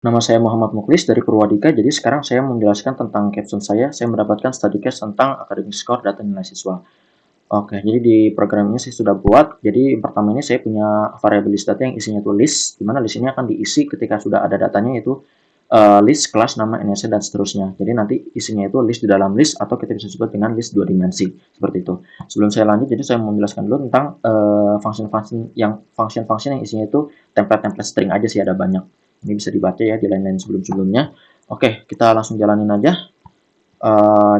Nama saya Muhammad Muklis dari Purwadika. Jadi sekarang saya menjelaskan tentang caption saya. Saya mendapatkan study case tentang academic score data nilai siswa. Oke, jadi di program ini saya sudah buat. Jadi yang pertama ini saya punya variable list data yang isinya itu list, di mana list ini akan diisi ketika sudah ada datanya itu list, kelas, nama, NSC, dan seterusnya. Jadi nanti isinya itu list di dalam list atau kita bisa sebut dengan list dua dimensi seperti itu. Sebelum saya lanjut, jadi saya mau menjelaskan dulu tentang function-function yang isinya itu template-template string aja sih, ada banyak. Ini bisa dibaca ya di line-line sebelum-sebelumnya. Oke, kita langsung jalanin aja.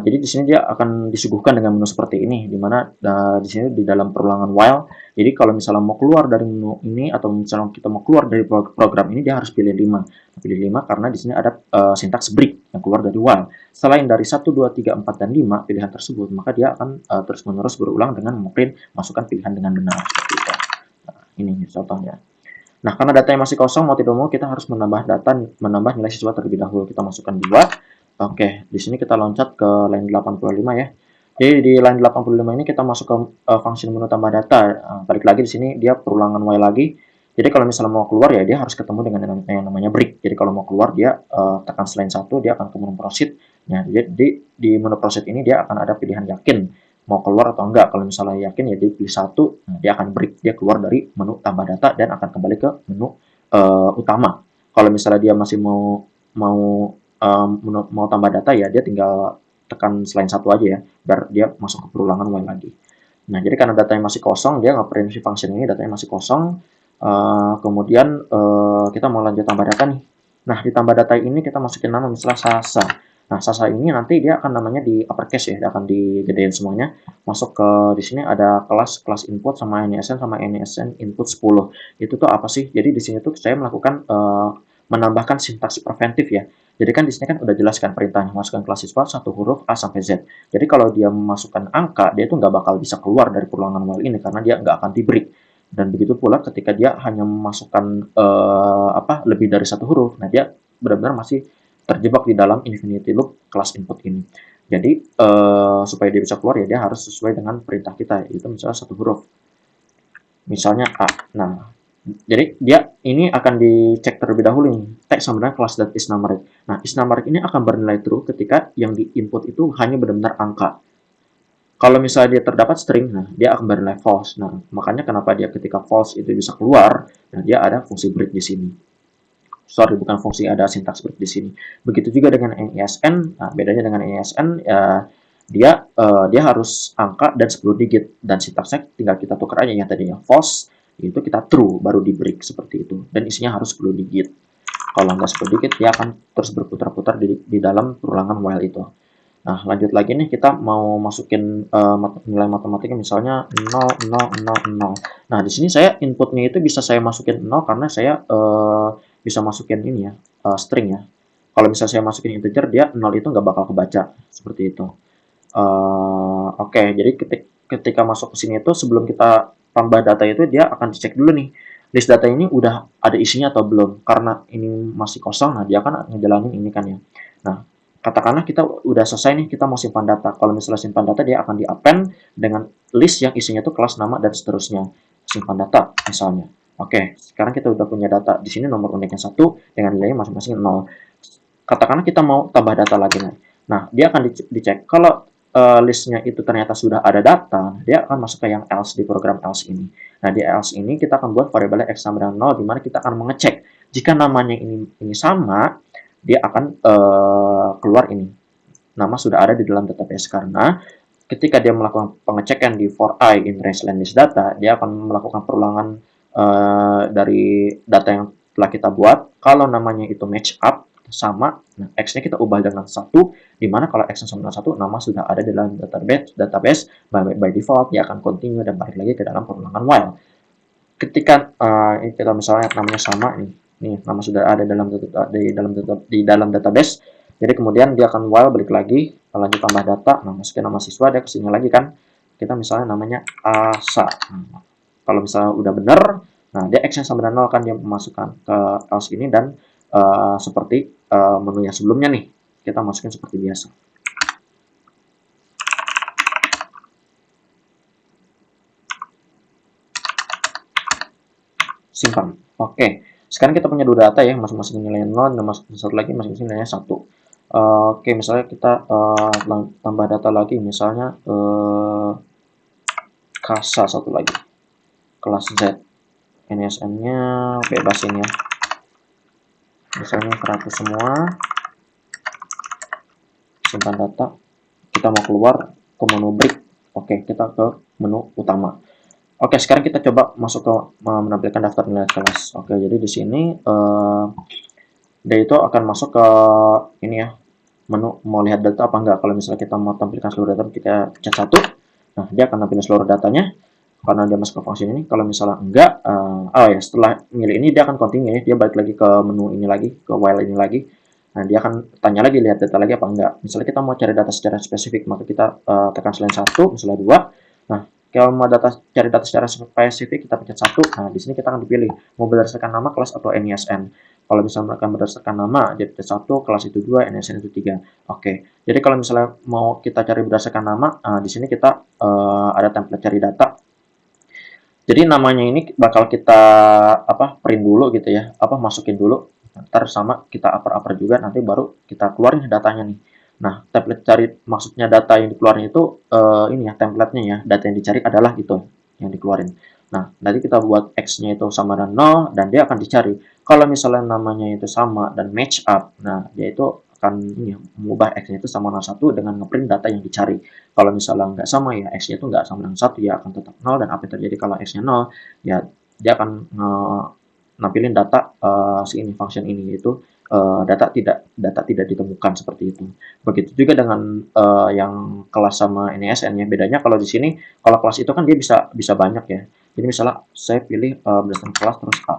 Jadi di sini dia akan disuguhkan dengan menu seperti ini, di mana di sini di dalam perulangan while. Jadi kalau misalnya mau keluar dari menu ini atau misalnya kita mau keluar dari program ini, dia harus pilih 5. Pilih 5 karena di sini ada sintaks break yang keluar dari while. Selain dari 1, 2, 3, 4, dan 5 pilihan tersebut, maka dia akan terus-menerus berulang dengan mungkin masukkan pilihan dengan benar seperti itu. Nah, ini contohnya. Nah, karena datanya masih kosong, mau tidak mau kita harus menambah nilai siswa terlebih dahulu. Kita masukkan 2. Oke, di sini kita loncat ke line 85 ya. Jadi di line 85 ini kita masuk ke function menu tambah data. Balik lagi di sini dia perulangan while lagi. Jadi kalau misalnya mau keluar ya dia harus ketemu dengan yang namanya break. Jadi kalau mau keluar dia tekan line 1, dia akan ke menu proceed. Nah, jadi di menu proceed ini dia akan ada pilihan yakin mau keluar atau enggak. Kalau misalnya yakin ya dia pilih 1, nah dia akan break, dia keluar dari menu tambah data dan akan kembali ke menu utama. Kalau misalnya dia masih mau mau tambah data ya dia tinggal tekan selain 1 aja ya, biar dia masuk ke perulangan while lagi. Nah, jadi karena datanya masih kosong, dia nggak print si function ini, datanya masih kosong. Kemudian kita mau lanjut tambah data nih. Nah, di tambah data ini kita masukin nama misalnya Sasa. Nah, Sasa ini nanti dia akan namanya di uppercase ya, akan digedein semuanya. Masuk ke di sini ada kelas input sama NSN input 10. Itu tuh apa sih? Jadi di sini tuh saya melakukan menambahkan sintaks preventif ya. Jadi kan di sini kan udah jelaskan perintahnya masukkan kelas siswa satu huruf A sampai Z. Jadi kalau dia memasukkan angka, dia itu nggak bakal bisa keluar dari perulangan while ini karena dia nggak akan di-break. Dan begitu pula ketika dia hanya memasukkan lebih dari satu huruf, nah dia benar-benar masih terjebak di dalam infinity loop kelas input ini. Jadi supaya dia bisa keluar ya dia harus sesuai dengan perintah kita, yaitu misalnya satu huruf. Misalnya A. Nah, jadi dia ini akan dicek terlebih dahulu nih, tag sama dengan kelas is numeric. Nah, is numeric ini akan bernilai true ketika yang di input itu hanya benar-benar angka. Kalau misalnya dia terdapat string, nah dia akan bernilai false. Nah, makanya kenapa dia ketika false itu bisa keluar, nah dia ada fungsi break di sini. Sorry, bukan fungsi, ada sintaks break di sini. Begitu juga dengan NISN. Nah, bedanya dengan NISN ya dia harus angka dan 10 digit dan sintaksnya tinggal kita tukar aja yang tadinya false itu kita true baru di break seperti itu dan isinya harus 10 digit. Kalau nggak 10 digit dia akan terus berputar-putar di dalam perulangan while itu. Nah, lanjut lagi nih kita mau masukin nilai matematika misalnya 0, 0, 0, 0. Nah, di sini saya inputnya itu bisa saya masukin 0 karena saya bisa masukin ini ya, string ya. Kalau misalnya saya masukin integer, dia 0 itu nggak bakal kebaca, seperti itu. Oke, jadi ketika masuk ke sini itu sebelum kita tambah data itu dia akan dicek dulu nih, list data ini udah ada isinya atau belum. Karena ini masih kosong, nah dia akan ngejalanin ini kan ya. Nah, katakanlah kita udah selesai nih, kita mau simpan data. Kalau misalnya simpan data, dia akan di-append dengan list yang isinya itu kelas, nama, dan seterusnya. Simpan data, misalnya. Oke, sekarang kita udah punya data. Di sini nomor uniknya 1, dengan nilainya masing-masing 0. Katakanlah kita mau tambah data lagi nih. Nah, dia akan dicek. Kalau listnya itu ternyata sudah ada data, dia akan masuk ke yang else di program else ini. Nah, di else ini kita akan buat variabel x sama dengan 0, di mana kita akan mengecek jika namanya ini sama, dia akan keluar ini. Nama sudah ada di dalam database karena ketika dia melakukan pengecekan di for I in range list data, dia akan melakukan perulangan dari data yang telah kita buat. Kalau namanya itu match up sama, nah X-nya kita ubah dengan 1, di mana kalau X-nya sama dengan 1, nama sudah ada di dalam database by default, dia akan continue dan balik lagi ke dalam perulangan while. Ketika kita misalnya namanya sama nih nama sudah ada di dalam database, jadi kemudian dia akan while balik lagi lanjut tambah data, nah masukin nama siswa, dia kesini lagi kan, kita misalnya namanya Asa. Kalau misalnya udah benar, nah dia X yang sama dengan 0 kan dia memasukkan ke else ini dan seperti menu yang sebelumnya nih, kita masukin seperti biasa. Simpan. Oke. Sekarang kita punya dua data ya, masing-masing nilai 0 dan satu lagi masing-masing nilainya 1. Oke, misalnya kita tambah data lagi, misalnya kasa satu lagi, kelas Z. NSN-nya bebasin ya. Misalnya 100 semua. Simpan data. Kita mau keluar ke menu break. Oke, kita ke menu utama. Oke, sekarang kita coba masuk ke menampilkan daftar nilai kelas. Oke, jadi di sini dia itu akan masuk ke ini ya, menu mau lihat data apa enggak. Kalau misalnya kita mau tampilkan seluruh data, kita pencet 1. Nah, dia akan tampilkan seluruh datanya karena dia masuk ke function ini. Kalau misalnya enggak, oh ya, setelah milih ini dia akan continue ya, dia balik lagi ke menu ini lagi, ke while ini lagi. Nah, dia akan tanya lagi, lihat data lagi apa enggak. Misalnya kita mau cari data secara spesifik, maka kita tekan selain 1, misalnya 2. Nah, kalau mau cari data secara spesifik, kita pencet 1. Nah, di sini kita akan dipilih, mau berdasarkan nama, kelas, atau NISN. Kalau misalnya akan berdasarkan nama, jadi pencet 1, kelas itu 2, NISN itu 3. Oke, jadi kalau misalnya mau kita cari berdasarkan nama, di sini kita ada template cari data. Jadi namanya ini bakal kita print dulu gitu ya, masukin dulu, ntar sama kita upper juga, nanti baru kita keluarin datanya nih. Nah, template cari maksudnya data yang dikeluarin itu ini ya templatenya ya, data yang dicari adalah gitu yang dikeluarin. Nah, nanti kita buat x-nya itu sama dan 0 dan dia akan dicari. Kalau misalnya namanya itu sama dan match up, nah dia itu akan ini mengubah x-nya itu sama 01 dengan ngeprint data yang dicari. Kalau misalnya nggak sama ya x-nya itu nggak sama dengan 1 ya akan tetap 0, dan apa yang terjadi kalau x-nya 0 ya dia akan nampilin data si ini function ini, yaitu data tidak ditemukan seperti itu. Begitu juga dengan yang kelas sama NISN ya. Bedanya kalau di sini kalau kelas itu kan dia bisa banyak ya. Jadi misalnya saya pilih berdasarkan kelas terus A.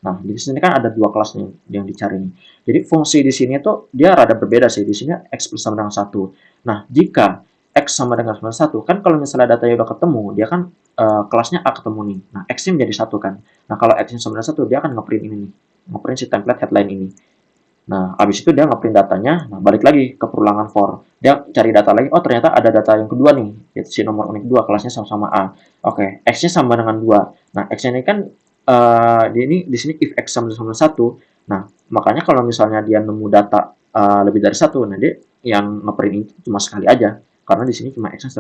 Nah, di sini kan ada dua kelas nih yang dicari nih. Jadi fungsi di sini tuh dia rada berbeda sih. Di sini x plus sama dengan 1. Nah, jika x sama dengan 1, kan kalau misalnya datanya udah ketemu, dia kan kelasnya A ketemu nih. Nah, x-nya menjadi 1 kan. Nah, kalau x-nya sama dengan 1, dia akan ngeprint ini nih. Ngeprint si template headline ini. Nah, habis itu dia ngeprint datanya, nah balik lagi ke perulangan for. Dia cari data lagi, oh ternyata ada data yang kedua nih, si nomor unik 2, kelasnya sama-sama A. Oke, X-nya sama dengan 2. Nah, X-nya ini kan, di sini if X sama dengan 1, nah makanya kalau misalnya dia nemu data lebih dari 1, nah dia yang ngeprint itu cuma sekali aja. Karena di sini cuma X-nya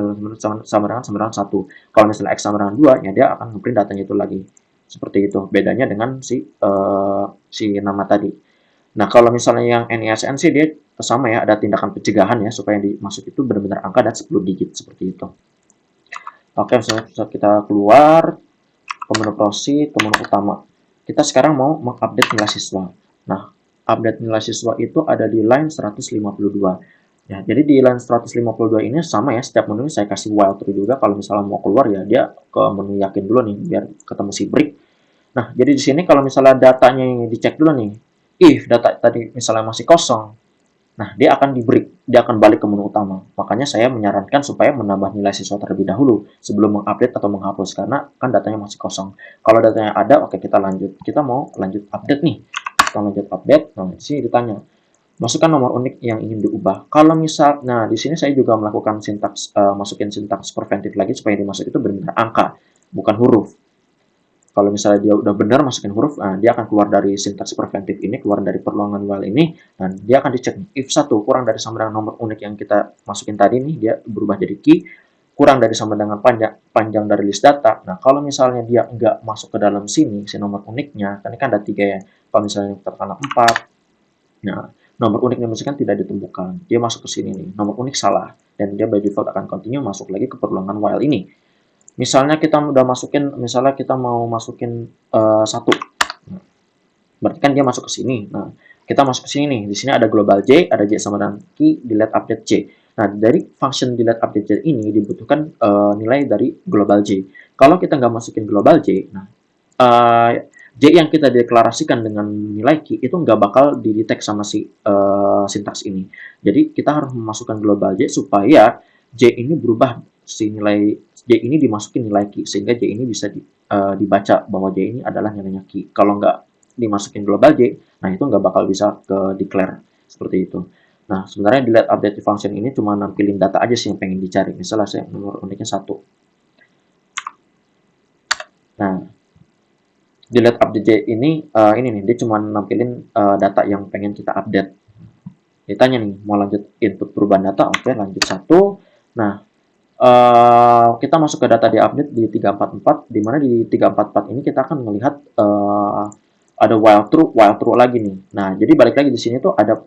sama dengan 1. Kalau misalnya X sama dengan 2, ya dia akan ngeprint datanya itu lagi. Seperti itu, bedanya dengan si nama tadi. Nah, kalau misalnya yang NISN sih dia sama ya, ada tindakan pencegahan ya, supaya yang dimasuk itu benar-benar angka dan 10 digit, seperti itu. Oke, misalnya kita keluar ke menu proceed, ke menu utama. Kita sekarang mau mengupdate nilai siswa. Nah, update nilai siswa itu ada di line 152. Ya, jadi di line 152 ini sama ya, setiap menu saya kasih while true juga. Kalau misalnya mau keluar ya dia ke menu yakin dulu nih, biar ketemu si break. Nah, jadi di sini kalau misalnya datanya yang dicek dulu nih, if data tadi misalnya masih kosong, nah dia akan dia akan balik ke menu utama. Makanya saya menyarankan supaya menambah nilai siswa terlebih dahulu sebelum mengupdate atau menghapus, karena kan datanya masih kosong. Kalau datanya ada, oke kita lanjut. Kita mau lanjut update nih. Kita lanjut update. Nah, di sini ditanya, masukkan nomor unik yang ingin diubah. Kalau misal, nah di sini saya juga melakukan masukin sintaks preventif lagi supaya dimasuk itu benar-benar angka, bukan huruf. Kalau misalnya dia udah benar masukin huruf, dia akan keluar dari sintaks preventif ini, keluar dari perluangan while ini, dan dia akan dicek nih, if 1 kurang dari sama dengan nomor unik yang kita masukin tadi nih, dia berubah jadi key, kurang dari sama dengan panjang dari list data. Nah, kalau misalnya dia nggak masuk ke dalam sini, si nomor uniknya, kan ini kan ada 3 ya, kalau misalnya terkena 4, nah, nomor unik yang dimasukkan tidak ditemukan, dia masuk ke sini nih, nomor unik salah, dan dia by default akan continue masuk lagi ke perluangan while ini. Misalnya kita udah masukin, misalnya kita mau masukin 1, berarti kan dia masuk ke sini. Nah, kita masuk ke sini nih. Di sini ada global J, ada J sama dengan key, delete update J. Nah, dari function delete update J ini dibutuhkan nilai dari global J. Kalau kita nggak masukin global J, nah J yang kita deklarasikan dengan nilai key itu nggak bakal didetek sama si sintaks ini. Jadi kita harus memasukkan global J supaya J ini berubah, si nilai J ini dimasukin nilai key, sehingga J ini bisa dibaca bahwa J ini adalah nilainya key. Kalau nggak dimasukin global J, nah itu nggak bakal bisa ke declare seperti itu. Nah, sebenarnya delete update function ini cuma nampilin data aja sih yang pengen dicari. Misalnya saya nomor uniknya 1. Nah, delete update ini nih dia cuma nampilin data yang pengen kita update. Ditanya nih mau lanjut input perubahan data, oke lanjut satu. Nah kita masuk ke data di update di 344, di mana di 344 ini kita akan melihat ada while true lagi nih. Nah, jadi balik lagi di sini tuh ada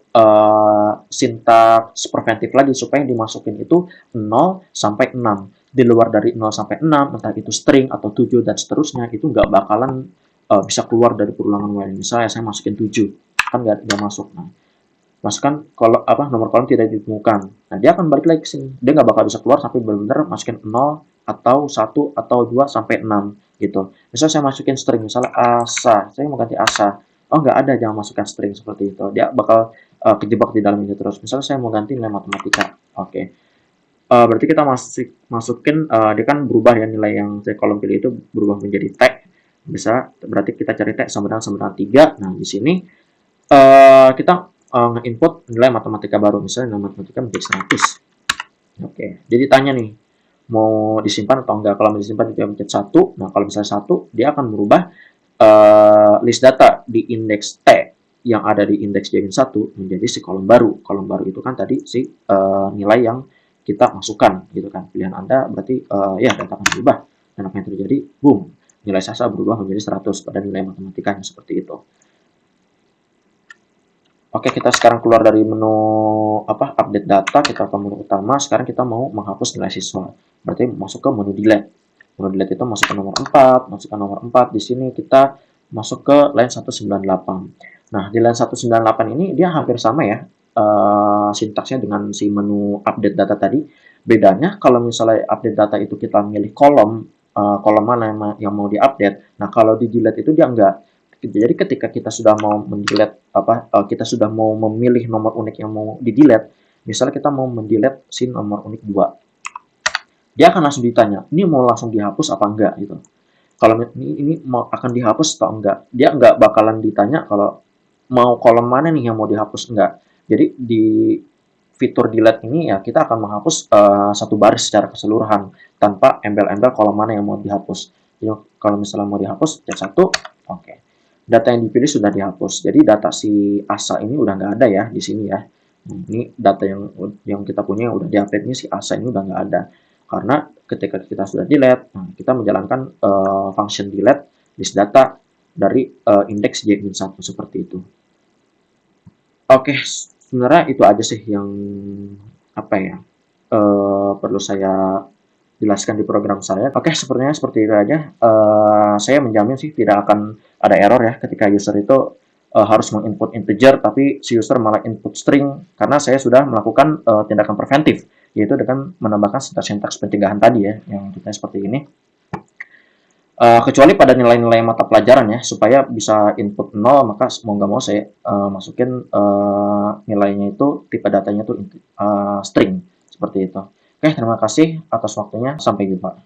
sintaks preventif lagi supaya yang dimasukin itu 0 sampai 6. Di luar dari 0 sampai 6, entah itu string atau 7 dan seterusnya, itu nggak bakalan bisa keluar dari perulangan while. Misalnya saya masukin 7, kan nggak masuk. Nah, masukkan kalau nomor kolom tidak ditemukan. Nah, dia akan balik lagi ke sini. Dia nggak bakal bisa keluar sampai benar-benar masukin 0 atau 1 atau 2 sampai 6 gitu. Misal saya masukin string, misalnya asa, saya mau ganti asa. Oh, nggak ada, jangan masukkan string seperti itu. Dia bakal kejebak di dalam ini terus. Misalnya saya mau ganti nilai matematika. Oke. Berarti kita masukin dia kan berubah ya, nilai yang saya kolom pilih itu berubah menjadi tag. Bisa berarti kita cari tag sama dengan 3. Nah, di sini kita nge-input nilai matematika baru, misalnya nilai matematika menjadi 100. Oke, jadi tanya nih, mau disimpan atau enggak. Kalau mau disimpan dia mencet 1. Nah, kalau misalnya 1, dia akan merubah list data di indeks T yang ada di indeks J-1 menjadi si kolom baru. Kolom baru itu kan tadi si nilai yang kita masukkan gitu kan. Pilihan Anda berarti ya data akan berubah. Dan apa yang terjadi? Boom, nilai Sasa berubah menjadi 100 pada nilai matematikanya seperti itu. Oke, kita sekarang keluar dari menu update data, kita ke menu utama. Sekarang kita mau menghapus nilai siswa. Berarti masuk ke menu delete. Menu delete itu masuk ke nomor 4, masuk ke nomor 4. Di sini kita masuk ke line 198. Nah, di line 198 ini dia hampir sama ya sintaksnya dengan si menu update data tadi. Bedanya kalau misalnya update data itu kita milih kolom, kolom mana yang mau diupdate. Nah, kalau di delete itu dia enggak. Jadi ketika kita sudah mau mendelete kita sudah mau memilih nomor unik yang mau di-delete, misalnya kita mau mendelete si nomor unik 2. Dia akan langsung ditanya, ini mau langsung dihapus apa enggak gitu. Kalau ini mau akan dihapus atau enggak. Dia enggak bakalan ditanya kalau mau kolom mana nih yang mau dihapus, enggak. Jadi di fitur delete ini ya kita akan menghapus satu baris secara keseluruhan tanpa embel-embel kolom mana yang mau dihapus. Jadi kalau misalnya mau dihapus, cek 1, oke. Data yang dipilih sudah dihapus. Jadi data si asa ini udah nggak ada ya di sini ya. Ini data yang kita punya yang udah diupdate ini si asa ini udah nggak ada. Karena ketika kita sudah delete, kita menjalankan function delete list data dari indeks J-1 seperti itu. Oke, sebenarnya itu aja sih yang perlu saya jelaskan di program saya. Oke, sepertinya seperti itu aja. Saya menjamin sih tidak akan ada error ya ketika user itu harus menginput integer, tapi si user malah input string karena saya sudah melakukan tindakan preventif, yaitu dengan menambahkan sintaks pencegahan tadi ya, yang kita seperti ini. Kecuali pada nilai-nilai mata pelajaran ya, supaya bisa input 0, maka mau nggak mau saya masukin nilainya itu, tipe datanya itu string, seperti itu. Oke, terima kasih atas waktunya. Sampai jumpa.